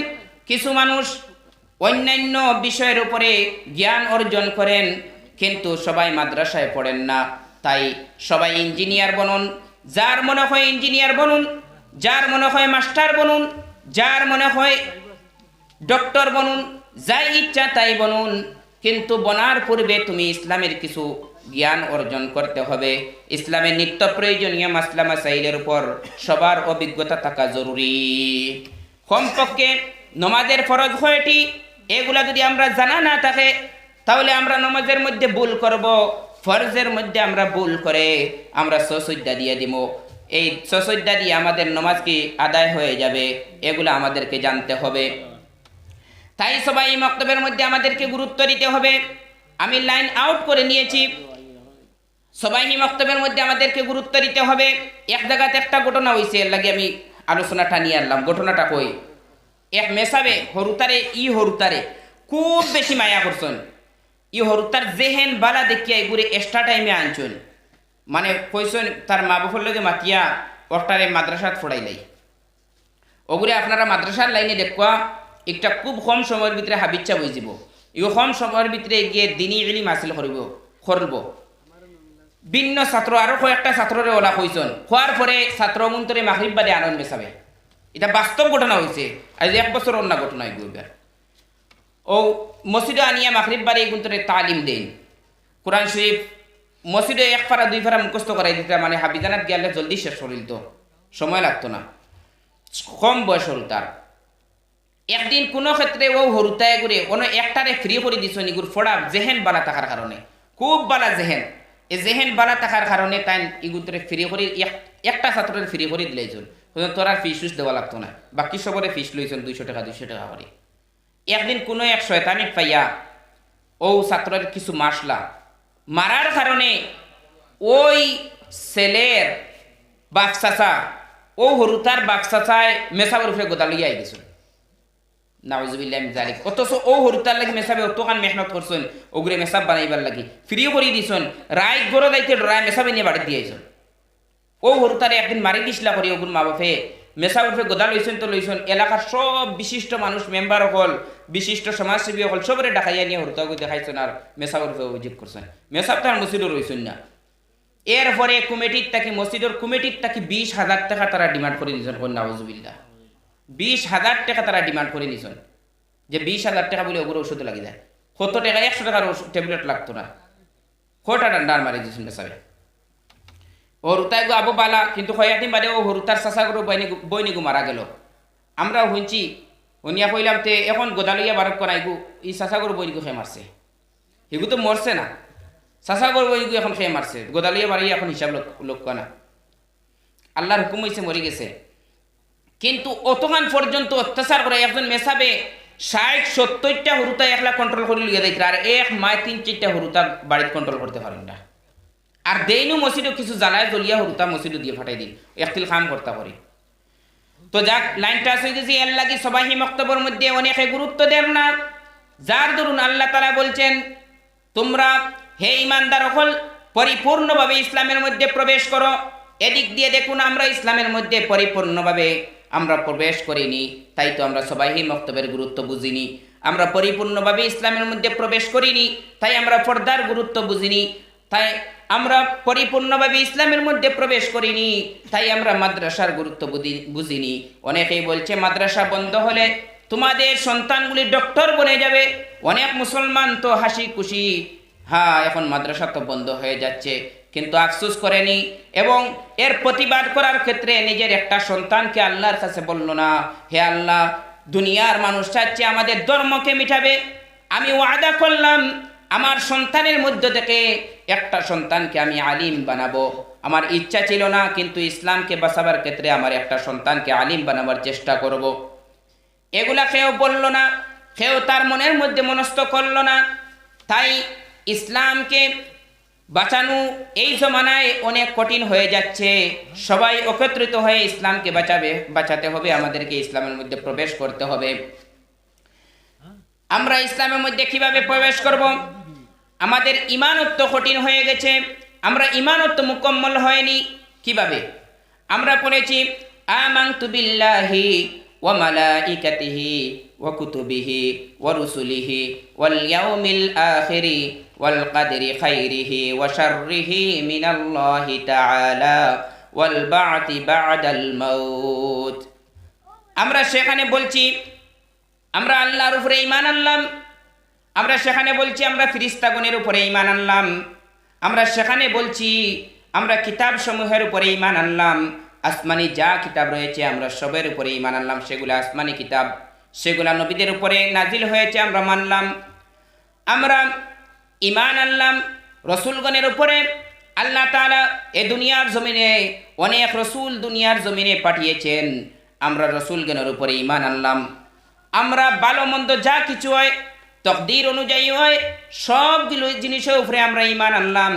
কিছু মানুষ অন্যান্য বিষয়ের উপরে জ্ঞান অর্জন করেন, কিন্তু সবাই মাদ্রাসায় পড়েন না। তাই সবাই ইঞ্জিনিয়ার বনুন, যার মনে হয় ইঞ্জিনিয়ার বনুন, যার মনে হয় মাস্টার বনুন, যার মনে হয় ডক্টর বনুন, যাই ইচ্ছা তাই বনুন, কিন্তু বনার পূর্বে তুমি ইসলামের কিছু জ্ঞান অর্জন করতে হবে। ইসলামের নিত্য প্রয়োজনীয় মাসলা মাসাইলের উপর সবার অভিজ্ঞতা থাকা জরুরি। কমপক্ষে নমাজের ফরজ কয়টি এগুলা যদি আমরা জানা না থাকে তাহলে আমরা নমাজের মধ্যে ভুল করব, ফরজের মধ্যে আমরা ভুল করে আমরা সসজ্জা দিয়ে দিব, এই সসজ্জা দিয়ে আমাদের নমাজ কি আদায় হয়ে যাবে, এগুলো আমাদেরকে জানতে হবে। তাই সবাই মক্তবের মধ্যে আমাদেরকে গুরুত্ব দিতে হবে। আমি লাইন আউট করে নিয়েছি, সবাই মক্তবের মধ্যে আমাদেরকে গুরুত্ব দিতে হবে। এক জায়গাতে একটা ঘটনা হয়েছে, এর লাগে আমি আলোচনাটা নিয়ে আনলাম। ঘটনাটা কই, এক মেসাবে হরুতারে খুব বেশি মায়া করছেন। হরুতার জেহেন বালা দেখিয়া এগুলো এক্সট্রা টাইমে আনছেন। মানে কইসন তার মা বাপর লগে মাতিয়া ওটারে মাদ্রাসাত পড়াইলাই। ওগুলি আপনারা মাদ্রাসার লাইনে দেখবা একটা খুব কম সময়ের ভিতরে হাবিচ্ছা বই যাব, এই কম সময়ের ভিতরে গিয়ে দিনী ইলম হাসিল করব। ভিন্ন ছাত্র আরো কয়েকটা ছাত্ররে ওলা কইসন, খোয়ার পরে ছাত্র মন্তরে মাগরিব বাদে আনন্দ বেসাবে। এটা বাস্তব ঘটনা হয়েছে, আজ 1 বছর অন্য ঘটনা এগুলো। ও মসজিদে আনিয়া মাগরিব বাদে এগুন্তরে তালিম দেন, কোরআন শরীফ মসজিদে 1 পারা 2 পারা মুখস্থ করাই দিতে, মানে হাবিজানাত গেলে জলদি শেষ করিল, তো সময় লাগতো না, কম বয়স হল তার। একদিন কোনো ক্ষেত্রে ও হরুতায় করে কোনো একটারে ফ্রি করে দিছ নিগুর ফোড়া জেহেন বালা থাকার কারণে, খুব বালা জেহেন, এই জেহেন বালা থাকার কারণে তাই ইগুতরে ফ্রি করে একটা ছাত্রের ফ্রি করে দিলেইছন, তোর আর ফিস দেওয়া লাগতো না, বাকি সবরে ফিস লইছেন 200 টাকা 200 টাকা করে। একদিন কোনো এক শয়তানিক পাইয়া ও ছাত্রের কিছু মারার কারণে ওই ছেলের বাক্সাচা ও হরুতার বাক্সাচায় মেসাবের উপরে গোদা লইয়া আই গেছিল, নাউজুবিল্লাহ মিন যালিক। অথচ ও হরুতার লাগি মেসাবে অতখান মেহনত করছেন, ওগুলো মেসাব বানাইবার লাগি ফ্রিও করে দিছেন, রায় গড় যাইতে রায় মেসাবে নিয়ে বাড়ি দিয়েছেন। ও হরুতারে একদিন মারি দিসলা করি ওগুন মা বাপে মেসাবের উপরে গোদা লইছেন, তো লইছেন এলাকার সব বিশিষ্ট মানুষ মেম্বার হল, বিশিষ্ট সমাজসেবী হল, সবরে ডাকাইয়া নিয়ে হরুতাকে দেখাইছেন আর মেসাবের উপরে অভিযোগ করছেন। মেসাব তার মসজিদও রইছেন না। এরপরে মসজিদের কমিটির তাকে 20,000 টাকা তারা ডিমান্ড করে নিয়েছেন, নাউজুবিল্লাহ 20,000 টাকা তারা ডিমান্ড করে নিয়েছেন, যে 20,000 টাকা বলে ওগুলো ওষুধ লাগে যায়, 100 টাকা 100 টাকার ট্যাবলেট লাগতো না, খোটা ডান্ডার মারি দিয়েছেন মেসাবে। ও হরুতায় গো আবু বালা, কিন্তু কয়েকদিন বাদে ও হরুতার চাষাগুলো বইনিগু মারা গেল। আমরা শুনছি শুনিয়া কইলাম তে এখন গোদালইয়া বারক করাই গু এই চাষাগুলো বইনিগু খেয়ে মারছে, সেগু তো মরছে না, চাষাগুলো বইনিগু এখন খেয়ে মারছে, গোদালইয়া বাড়ি এখন হিসাব লোক না, আল্লাহর হুকুম হয়েছে মরে গেছে। কিন্তু অতখান পর্যন্ত অত্যাচার করে একজন মেসাবে 60-70টা হরুতা একলা কন্ট্রোল করে লিয়ে দিত, আর এক মায় 3-4টা হরুতা বাড়িতে কন্ট্রোল করতে পারেন না। আর দেইনু মসজিদও কিছু জ্বালায় জ্বলিয়া হরুতা মসজিদও দিয়ে ফাটাই দিন, একতিল খাম করতে পারি। তো যাক, লাইনটা আছে যে এর লাগি সবাই বক্তব্যের মধ্যে অনেকে গুরুত্ব দেন না, যার দরুন আল্লাহ তাআলা বলছেন তোমরা হে ঈমানদার হল পরিপূর্ণভাবে ইসলামের মধ্যে প্রবেশ করো। এদিক দিয়ে দেখুন আমরা ইসলামের মধ্যে পরিপূর্ণভাবে আমরা প্রবেশ করিনি, তাই তো আমরা সবাই বক্তব্যের গুরুত্ব বুঝিনি। আমরা পরিপূর্ণভাবে ইসলামের মধ্যে প্রবেশ করিনি, তাই আমরা পর্দার গুরুত্ব বুঝিনি। তাই আমরা পরিপূর্ণভাবে ইসলামের মধ্যে প্রবেশ করিনি, তাই আমরা মাদ্রাসার গুরুত্ব বুঝিনি। অনেকেই বলছে মাদ্রাসা বন্ধ হলে তোমাদের সন্তানগুলি ডক্টর বনে যাবে। অনেক মুসলমান তো হাসি খুশি, হ্যাঁ এখন মাদ্রাসা তো বন্ধ হয়ে যাচ্ছে, কিন্তু আফসোস করেনি এবং এর প্রতিবাদ করার ক্ষেত্রে নিজের একটা সন্তানকে আল্লাহর কাছে বলল না, হে আল্লাহ দুনিয়ার মানুষ চাচ্ছে আমাদের ধর্মকে মিটাবে, আমি ওয়াদা করলাম আমার সন্তানের মধ্য থেকে একটা সন্তানকে আমি আলিম বানাবো। আমার ইচ্ছা ছিল না, কিন্তু ইসলামকে বাঁচাবার ক্ষেত্রে আমার একটা সন্তানকে আলিম বানাবার চেষ্টা করব। এগুলা কেউ বলল না, কেউ তার মনের মধ্যে মনস্থ করল না। তাই ইসলামকে বাঁচানো এই জমানায় অনেক কঠিন হয়ে যাচ্ছে। সবাই একত্রিত হয়ে ইসলামকে বাঁচাতে হবে, আমাদেরকে ইসলামের মধ্যে প্রবেশ করতে হবে। আমরা ইসলামের মধ্যে কিভাবে প্রবেশ করব? আমাদের ঈমানত্ব কঠিন হয়ে গেছে, আমরা ঈমানত্ব মুকম্মল হয়নি। কিভাবে? আমরা পড়েছি আমানতু বিল্লাহি ওয়া মালাইকাতিহি ওয়া কুতুবিহি ওয়া রুসুলিহি ওয়াল ইয়াউমিল আখিরি ওয়াল কদরি খাইরিহি ওয়া শাররিহি মিনাল্লাহি তাআলা ওয়াল বা'তি বা'দাল মাউত। আমরা সেখানে বলছি আমরা আল্লাহর উপরে ঈমান আনলাম, আমরা সেখানে বলছি আমরা ফেরেশতাগণের উপরে ঈমান আনলাম, আমরা সেখানে বলছি আমরা কিতাব সমূহের উপরে ঈমান আনলাম। আসমানি যা কিতাব রয়েছে আমরা সবের উপরে ঈমান আনলাম, সেগুলো আসমানি কিতাব, সেগুলো নবীদের উপরে নাজিল হয়েছে আমরা মানলাম। আমরা ঈমান আনলাম রসুলগণের উপরে। আল্লাহ তাআলা এ দুনিয়ার জমিনে অনেক রসুল দুনিয়ার জমিনে পাঠিয়েছেন, আমরা রসুলগণের উপরে ঈমান আনলাম। আমরা ভালো মন্দ যা কিছু হয় তকদির অনুযায়ী হয়, সবগুলো জিনিসের উপরে আমরা ঈমান আনলাম।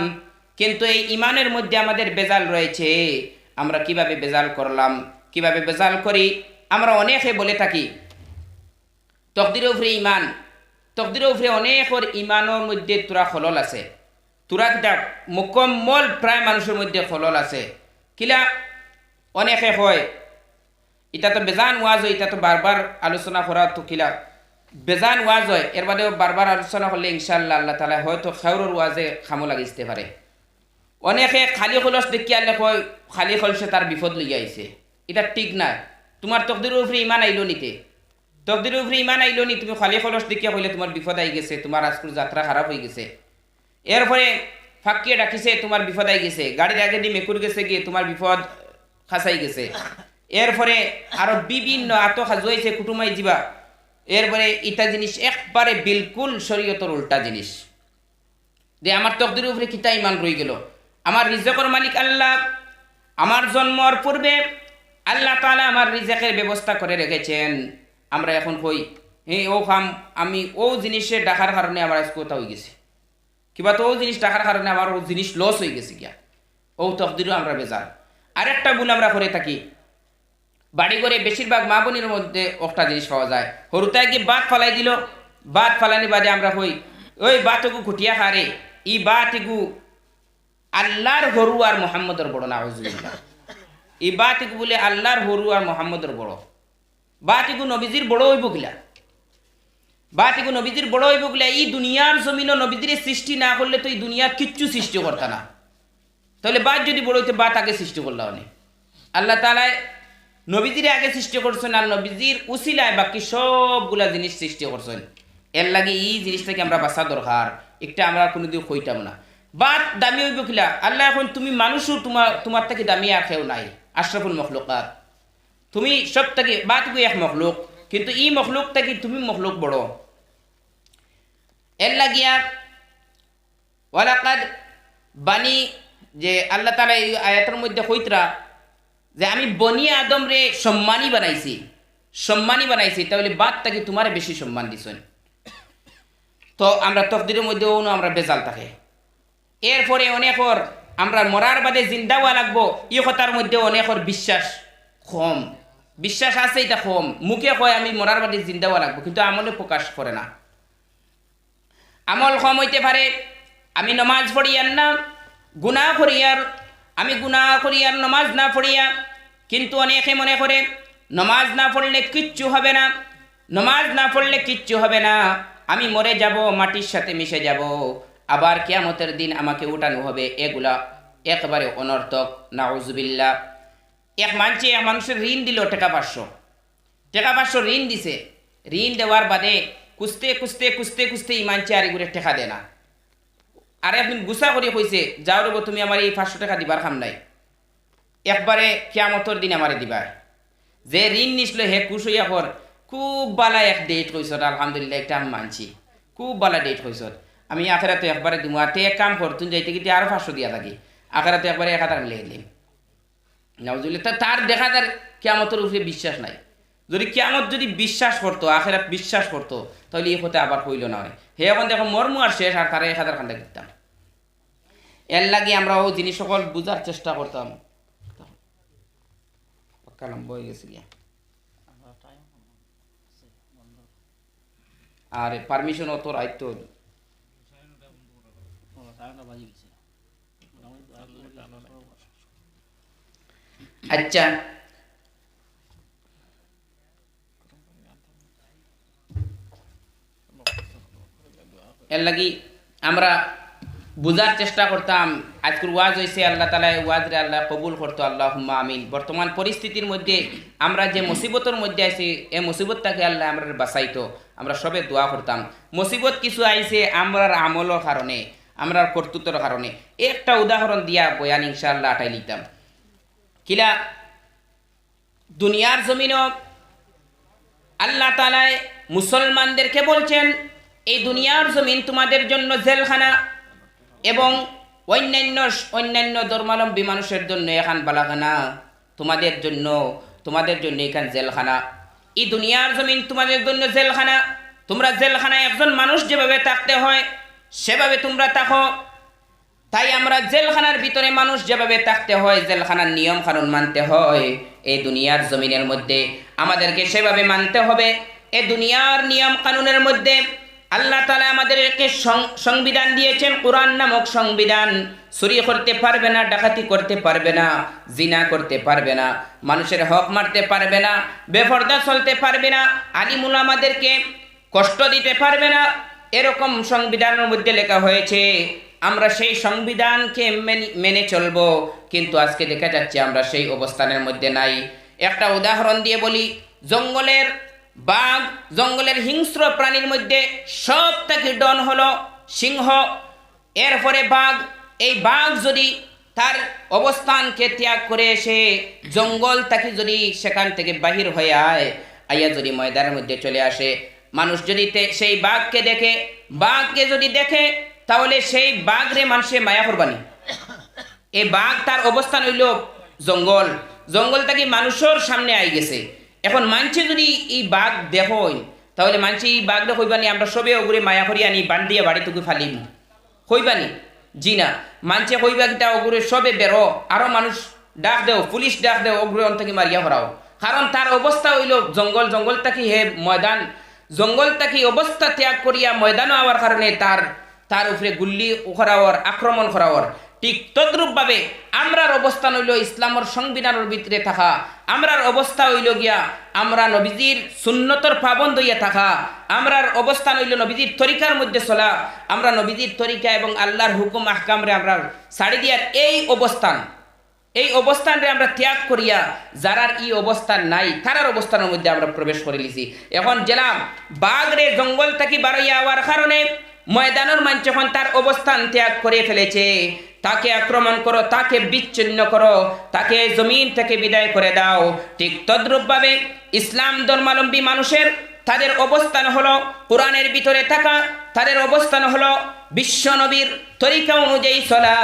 কিন্তু এই ঈমানের মধ্যে আমাদের বেজাল রয়েছে। আমরা কিভাবে বেজাল করলাম, কিভাবে বেজাল করি? আমরা অনেকে বলে থাকি তকদিরের উপরে ঈমান, তকদিরের উপরে অনেকের ঈমানের মধ্যে তোরা খলল আছে। তোরা কিতা মুকম্মল প্রায় মানুষের মধ্যে খলল আছে কিলা অনেকে হয় এটা তো বেজান ওয়াজ হয়, এটা তো বারবার আলোচনা করা তো কিলা বেজান ওয়াজ হয়, এর বাদেও বারবার আলোচনা করলে ইনশাআল্লাহ আল্লাহ তাআলা হয়তো খেউরের ওয়াজে খামো লাগিতে পারে। অনেকে খালি খলস দেখি আনলে কয় খালি খলসে তার বিপদ লইয়া আইছে, এটা ঠিক না। তোমার তকদিরের উপরে ইমান আইলো নিতে, তকদিরের উপরে ইমান আইলো নি, তুমি খালি খলস দেখিয়া কইলে তোমার বিপদ আই গেছে, তোমার আজকের যাত্রা খারাপ হয়ে গেছে। এরপরে ফাঁকিয়ে ডাকিছে, তোমার বিপদ আই গেছে। গাড়ির আগে দিয়ে মেকুর গেছে গিয়ে তোমার বিপদ খাসাই গেছে। এরপরে আরো বিভিন্ন আত খাজুয়াইছে কুটুমাই দিবা। এরপরে ইটা জিনিস একবারে বিলকুল শরীয়তের উল্টা জিনিস। যে আমার তকদিরের উপরে কিতা ইমান রয়ে গেল, আমার রিজকের মালিক আল্লাহ, আমার জন্মর পূর্বে আল্লাহ তাআলা আমার রিজকের ব্যবস্থা করে রেখেছেন। আমরা এখন কই ও খাম, আমি ও জিনিসে ডাকার কারণে আমার আজ কোথা হয়ে গেছে, কিবা তো ও জিনিস ডাকার কারণে আমার ও জিনিস লস হয়ে গেছে গিয়া, ও তকদিরও আমরা বেজার। আরেকটা ভুল আমরা করে থাকি, বাড়ি করে বেশিরভাগ মা বোনের মধ্যে একটা জিনিস পাওয়া যায়, হরুতায় গিয়ে বাত ফালাই দিল, বাত ফালানি বাদে আমরা কই ওই বাতগু খুটিয়া খারে, ই বাতগু আল্লাহর হরু আর মোহাম্মদর বড় না, হুজুরিল্লাহ এই বাতগু বলে আল্লাহর হরু আর মোহাম্মদর বড়, বাতগু নবীজির বড় হইব গিলা, বাতগু নবীজির বড় হইব গিলা। এই দুনিয়ার জমিন নবীজির সৃষ্টি না করলে তো এই দুনিয়ার কিচ্ছু সৃষ্টি করতা না। তাহলে বাত যদি বড় হইতে বাত আগে সৃষ্টি করলা অনেক, আল্লাহ তাআলা নবীজির আগে সৃষ্টি করছেন আর নবীজির উসিলায় বাকি সবগুলা জিনিস সৃষ্টি করছেন। এর লাগে এই জিনিসটাকে আমরা বাঁচা দরকার, একটা আমরা কোনোদিন কইতাম না। বাত দামি হইব কিলা, আল্লাহ এখন তুমি মানুষও তোমার থেকে দামি আর কেউ নাই, আশরাফুল মখলুকাত, তুমি সব থেকে বাত গই এক মখলুক, কিন্তু এই মখলুক থেকে তুমি মখলুক বড়। এর লাগিয়া ওয়ালাকাদ বানি যে আল্লাহ তাআলা এই আয়াতের মধ্যে কইতরা যে আমি বনি আদম রে সম্মানী বানাইছি, সম্মানী বানাইছি, তাহলে বাদটাকে তোমার বেশি সম্মান দিছেন। তো আমরা তকদিরের মধ্যেও আমরা বেজাল থাকে। এরপরে অনেকর আমরা মরার বাদে জিন্দা হওয়া লাগবো, এই কথার মধ্যে অনেকর বিশ্বাস কম, বিশ্বাস আছে এটা কম, মুখে কয় আমি মরার বাদে জিন্দা হওয়া লাগবো, কিন্তু আমলে প্রকাশ করে না। আমল কম হইতে পারে, আমি নমাজ পড়িয়ার না গুনাহ করিয়ার, আমি গুনাহ করিয়ার নমাজ না পড়িয়া, কিন্তু অনেকে মনে করে নমাজ না পড়লে কিচ্ছু হবে না, নমাজ না পড়লে কিচ্ছু হবে না, আমি মরে যাব, মাটির সাথে মিশে যাব, আবার কিয়ামতের দিন আমাকে উঠানো হবে। এগুলা একবারে অনর্থক, নাউজুবিল্লাহ। এক মানুষের ঋণ দিল টাকা 500 ঋণ দিছে, ঋণ দেওয়ার বাদে কুস্তে কুস্তে কুস্তে কুস্তে এই মানছে আর এগুলো টাকা দেয় না। আর একদিন গুসা করে কইছে যাও রেবো তুমি আমার এই 500 টাকা দিবার খাম নাই, একবারে কিয়ামতর দিন আমারে দিবার। যে ঋণ নিছিল হে খুশ হইয়া পর খুব বালা এক ডেট কইস, আলহামদুলিল্লাহ একটা আমি মানছি, খুব বালা ডেট কইস, আমি আখেরাতে একবারে দিব। আর তে এক কাম কর, তুমি যাইতে গিয়ে আরো 500 দিয়া থাকি, আখেরাতে একবারে 1000 মিলিয়ে দিলাম। নাউজুবিল্লাহ। তার দেখা তার কিয়ামতের উপরে বিশ্বাস নাই। যদি কিয়ামত যদি বিশ্বাস করতো, আখেরাত বিশ্বাস করতো, তাহলে এই হতে আবার হইল না হয়। হে এখন দেখো মর্ম আর শেষ, আর তারা 1000 খান্ডা দিতাম। এর লাগে আমরা ও জিনিস সকল বুঝার চেষ্টা করতাম। বই গেছে গিয়া আর পারমিশন অত রাইত আচ্ছা। এর লাগি আমরা বুঝার চেষ্টা করতাম। আজকের ওয়াজ হয়েছে, আল্লাহ তাআলা ওয়াজরে আল্লাহ কবুল করতো, আল্লাহুম্মা আমিন। বর্তমান পরিস্থিতির মধ্যে আমরা যে মুসিবতের মধ্যে আছি, এই মুসিবতটাকে আল্লাহ আমরা বাঁচাইতো, আমরা সবে দোয়া করতাম। মুসিবত কিছু আইছে আমরার আমলের কারণে, আমরার কর্তৃত্বের কারণে। একটা উদাহরণ দিয়া বয়ান ইনশাআল্লাহ আটাই লিতাম। কিলা দুনিয়ার জমিনও আল্লাহ তাআলা মুসলমানদেরকে বলছেন এই দুনিয়ার জমিন তোমাদের জন্য জেলখানা, এবং অন্যান্য ধর্মাবলম্বী মানুষের জন্য এখান বালাখানা, তোমাদের জন্য এখান জেলখানা। এই দুনিয়ার জমিন তোমাদের জন্য জেলখানা, তোমরা জেলখানায় একজন মানুষ যেভাবে থাকতে হয় সেভাবে তোমরা থাকো। তাই আমরা জেলখানার ভিতরে মানুষ যেভাবে থাকতে হয়, জেলখানার নিয়ম কানুন মানতে হয়, এই দুনিয়ার জমিনের মধ্যে আমাদেরকে সেভাবে মানতে হবে। এই দুনিয়ার নিয়ম কানুনের মধ্যে আল্লাহ তাআলা আমাদেরকে সংবিধান দিয়েছেন, কোরআন নামক সংবিধান। চুরি করতে পারবে না, ডাকাতি করতে পারবে না, জিনা করতে পারবে না, মানুষের হক মারতে পারবে না, বেপরদা চলতে পারবে না, আলিম উলামাদেরকে কষ্ট দিতে পারবে না, এরকম সংবিধানের মধ্যে লেখা হয়েছে। আমরা সেই সংবিধানকে মেনে চলবো, কিন্তু আজকে দেখা যাচ্ছে আমরা সেই অবস্থানের মধ্যে নাই। একটা উদাহরণ দিয়ে বলি, জঙ্গলের বাঘ, জঙ্গলের হিংস্র প্রাণীর মধ্যে সব থেকে ডন হলো সিংহ, এরপরে বাঘ। এই বাঘ যদি তার অবস্থানকে ত্যাগ করে এসে জঙ্গল থেকে যদি সেখান থেকে বাহির হয়ে আইয়া যদি ময়দানের মধ্যে চলে আসে, মানুষ যদি সেই বাঘকে দেখে, বাঘকে যদি দেখে, তাহলে সেই বাঘরে মানুষে মায়া করবানি। এই বাঘ তার অবস্থান হইল জঙ্গল, জঙ্গল থেকে মানুষের সামনে আই গেছে। এখন মানুষে যদি এই বাঘ দেখেন, তাহলে মানুষ এই বাঘটা কইবানি আমরা সবে ওগুলো মায়া করি আনি বান্ধিয়া বাড়িটুকু ফালিম, কইবানি? জি না, মানুষে কইবা কিটা ওগুলো সবে বেরো, আরো মানুষ ডাক দেও, পুলিশ ডাক দেও, ওগুলো থেকে মারিয়া করাও। কারণ তার অবস্থা হইল জঙ্গল, জঙ্গল থেকে হে ময়দান, জঙ্গল থেকে অবস্থা ত্যাগ করিয়া ময়দান হওয়ার কারণে তার উপরে গুল্লি করাওয়ার, আক্রমণ করাওয়ার। ঠিক তদ্রূপভাবে আমরার অবস্থান হইল ইসলামের সংবিধানের ভিতরে থাকা, আমরার অবস্থা হইল গিয়া আমরা নবীজির সুন্নতর পাবন্দ হইয়া থাকা, আমরার অবস্থান হইল নবীজির তরিকার মধ্যে চলা, আমরা নবীজির তরিকা এবং আল্লাহর হুকুম আহকামরে আমরা ছাড়ি দিয়ার এই অবস্থানরে আমরা ত্যাগ করিয়া যারার এই অবস্থান নাই তারার অবস্থানের মধ্যে আমরা প্রবেশ করে লিছি। এখন জেলাম বাঘরে জঙ্গল থেকে বাড়াইয়া হওয়ার কারণে ময়দানের মানুষ যখন তার অবস্থান ত্যাগ করে ফেলেছে, তাকে আক্রমণ করো, তাকে বিচ্ছিন্ন করো, তাকে জমিন থেকে বিদায় করে দাও। ঠিক তদ্রূপভাবে ইসলাম ধর্মাবলম্বী মানুষের তাদের অবস্থান হলো কোরআনের ভিতরে থাকা, তাদের অবস্থান হলো বিশ্ব নবীর তরিকা অনুযায়ী চলা,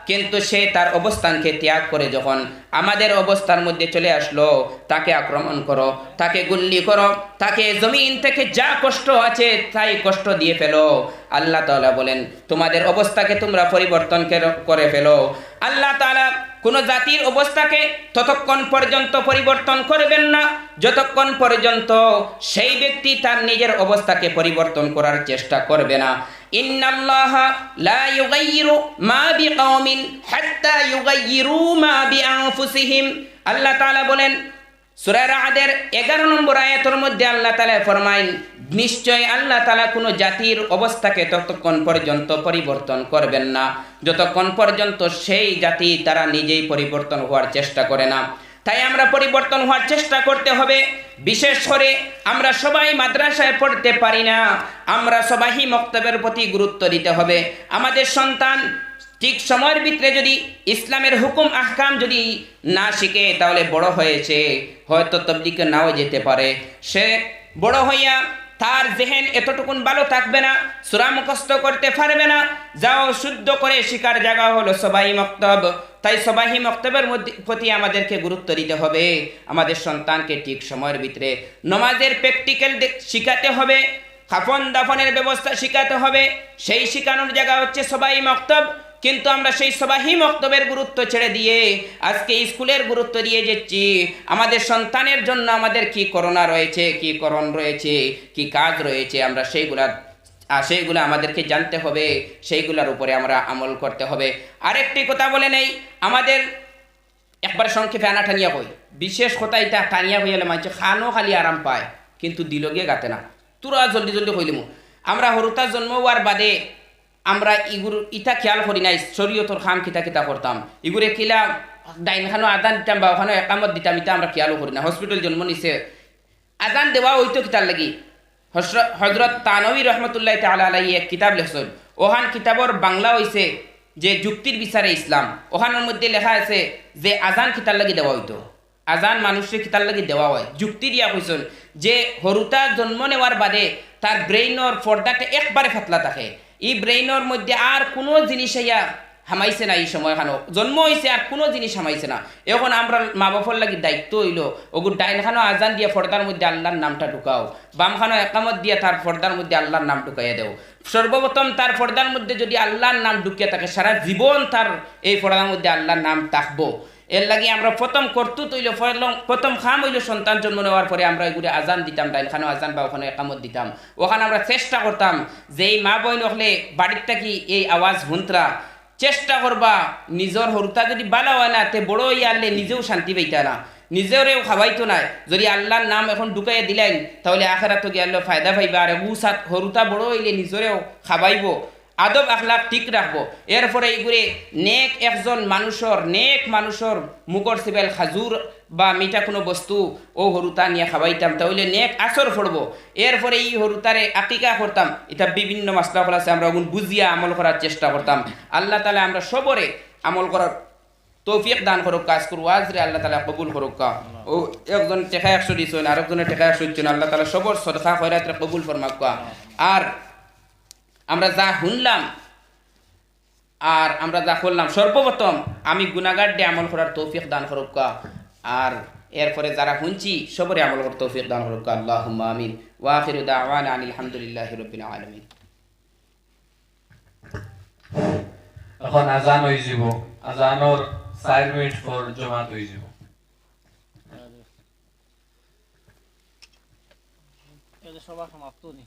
কিন্তু সে তার অবস্থানকে ত্যাগ করে যখন আমাদের অবস্থার মধ্যে চলে আসলো, তাকে আক্রমণ করো, তাকে গুল্লি করো, তাকে জমিন থেকে যা কষ্ট আছে তাই কষ্ট দিয়ে ফেলো। আল্লাহ তাআলা বলেন তোমাদের অবস্থাকে তোমরা পরিবর্তন করে ফেলো। আল্লাহ তাআলা কোন জাতির অবস্থাকে ততক্ষণ পর্যন্ত পরিবর্তন করবেন না যতক্ষণ পর্যন্ত সেই ব্যক্তি তার নিজের অবস্থাকে পরিবর্তন করার চেষ্টা করবে না। ইন্নাল্লাহা লা ইউগাইয়িরু মা বিকাওমিন হাত্তা ইউগাইয়িরু মা বিআনফুসিহিম। আল্লাহ তাআলা বলেন সূরা রা'দের 11 নম্বর আয়াতের মধ্যে আল্লাহ তাআলা ফরমায়, নিশ্চয় আল্লাহ তাআলা কোনো জাতির অবস্থাকে ততক্ষণ পর্যন্ত পরিবর্তন করবেন না যতক্ষণ পর্যন্ত সেই জাতি তারা নিজেই পরিবর্তন হওয়ার চেষ্টা করে না। তাই আমরা পরিবর্তন হওয়ার চেষ্টা করতে হবে। বিশেষ করে আমরা সবাই মাদ্রাসায় পড়তে পারি না, আমরা সবাই মক্তবের প্রতি গুরুত্ব দিতে হবে। আমাদের সন্তান ঠিক সময়ের ভিতরে যদি ইসলামের হুকুম আহকাম যদি না শিখে, তাহলে বড় হয়েছে হয়তো তাবলীগে নাও যেতে পারে, সে বড় হইয়া তার জেহেন এতটুকুন ভালো থাকবে না, সূরা মুখস্থ করতে পারবে না। যাও শুদ্ধ করে শিকার জায়গা হলো সবাই মক্তব। তাই সবাই মক্তবের প্রতি আমাদেরকে গুরুত্ব দিতে হবে। আমাদের সন্তানকে ঠিক সময়ের ভিতরে নমাজের প্র্যাকটিক্যাল শিখাতে হবে, খাফন দাফনের ব্যবস্থা শিখাতে হবে। সেই শিখানোর জায়গা হচ্ছে সবাই মক্তব, কিন্তু আমরা সেই সবাই মক্তবের গুরুত্ব ছেড়ে দিয়ে আজকে স্কুলের গুরুত্ব দিয়ে যাচ্ছি। আমাদের সন্তানের জন্য আমাদের কি করণা রয়েছে, কি করণ রয়েছে, কি কাজ রয়েছে, আমরা সেইগুলো আমাদেরকে জানতে হবে, সেইগুলোর উপরে আমরা আমল করতে হবে। আরেকটি কথা বলে নেই, আমাদের একবার সংক্ষেপে আনা টানিয়া কই, বিশেষ কথা এটা টানিয়া হইলে মানছে খানো খালি আরাম পায় কিন্তু দিলগে গাতে না। তোরা জলদি জলদি কইলিমু আমরা হরুতা জন্ম হওয়ার বাদে আমরা ইটা খেয়াল করি নাই শরীয়তর খাম কিতা কিতা করতাম, ইগুরে কিলা ডাইন খানো আদান দিতাম বা ওখানে একামত দিতাম, ইটা আমরা খেয়ালও করি না। হসপিটাল জন্ম নিছে আদান দেওয়া হইতো কিতার লাগি। হজরত তানবী রহমতুল্লাহ তাআলা আলাইহি এক কিতাব লেখছেন, ওখান কিতাবর বাংলা হইছে যে যুক্তির বিচারে ইসলাম। ওখানের মধ্যে লেখা আছে যে আজান কিতার লাগি দেওয়া হইতো, আজান মানুষের কিতার লাগি দেওয়া হয়। যুক্তি দিয়া কইছেন যে হরুতা জন্ম নেওয়ার বাদে তার ব্রেইনর পর্দাটা একবারে ফাতলা থাকে, এই ব্রেইনের মধ্যে আর কোনো জিনিস ইয়া হামাইছে না, এই সময় খানো জন্ম হয়েছে আর কোনো জিনিস হামাইছে না। এখন আমরা মা বাপর লাগি দায়িত্ব হইল ওগুর ডাইন খানো আজান দিয়ে পর্দার মধ্যে আল্লাহর নামটা ঢুকাও, বাম খানো একামত দিয়ে তার পর্দার মধ্যে আল্লাহর নাম ঢুকাইয়া দেও। সর্বপ্রথম তার পর্দার মধ্যে যদি আল্লাহর নাম ঢুকিয়ে থাকে, সারা জীবন তার এই পর্দার মধ্যে আল্লাহর নাম থাকবো। এর লাগি আমরা প্রথম কর্তুত হইল প্রথম খাম হইল সন্তান জন্ম নেওয়ার পরে আমরা এগুলি আজান দিতাম ডাইনখানো আজান বা ওখানে একামত দিতাম ওখানে আমরা চেষ্টা করতাম যে এই মা বোন হলে বাড়ির থাকি এই আওয়াজ হুন্তরা চেষ্টা করবা নিজের হরুতা যদি বালা হয় না তে বড় হইয়া আনলে নিজেও শান্তি পাইতা না নিজেরেও খাওয়াইতো না যদি আল্লাহর নাম এখন ঢুকাইয়া দিলেন তাহলে আখেরাত গিয়ে আল্লাহ ফায়দা পাইবা আর হরুতা বড় হইলে নিজেরেও খাওয়াইব আদব আখলাক ঠিক রাখবো এরপরে এইগুলি নেক মানুষের মুখর সিবেল খাজুর বা মিঠা কোনো বস্তু ও হরুতা নিয়ে খাওয়াইতাম তাহলে নেক আসর পড়বো এরপরে এই হরুতারে আকিকা করতাম এটা বিভিন্ন মাসলা ফল আছে আমরা ওগুন বুঝিয়া আমল করার চেষ্টা করতাম আল্লাহ তালা আমরা সবরে আমল করার তৌফিক দান করুক কাজ করু আজরে আল্লাহ তালা কবুল করুক ও একজন টেকা 100 দিচ্ছেন আরেকজনের টেকা 100 দিচ্ছেন আল্লাহ তালা সবর সদকা খয়রাত কবুল ফরমাক আর আমরা যা শুনলাম আর আমরা যা করলাম সর্বপ্রথম আমি গুনাহগার দিয়ে আমল করার তৌফিক দান করুক আর এরপরে যারা শুনছি সবরে আমল করার তৌফিক দান করুক আল্লাহুম্মা আমিন ওয়া আখিরু দাওয়ানা আনিল হামদুলিল্লাহি রাব্বিল আলামিন এখন আজান হয়ে যাব আজানোর 4 মিনিট পর জমাত হয়ে যাব এটা সভা সমাপ্ত নি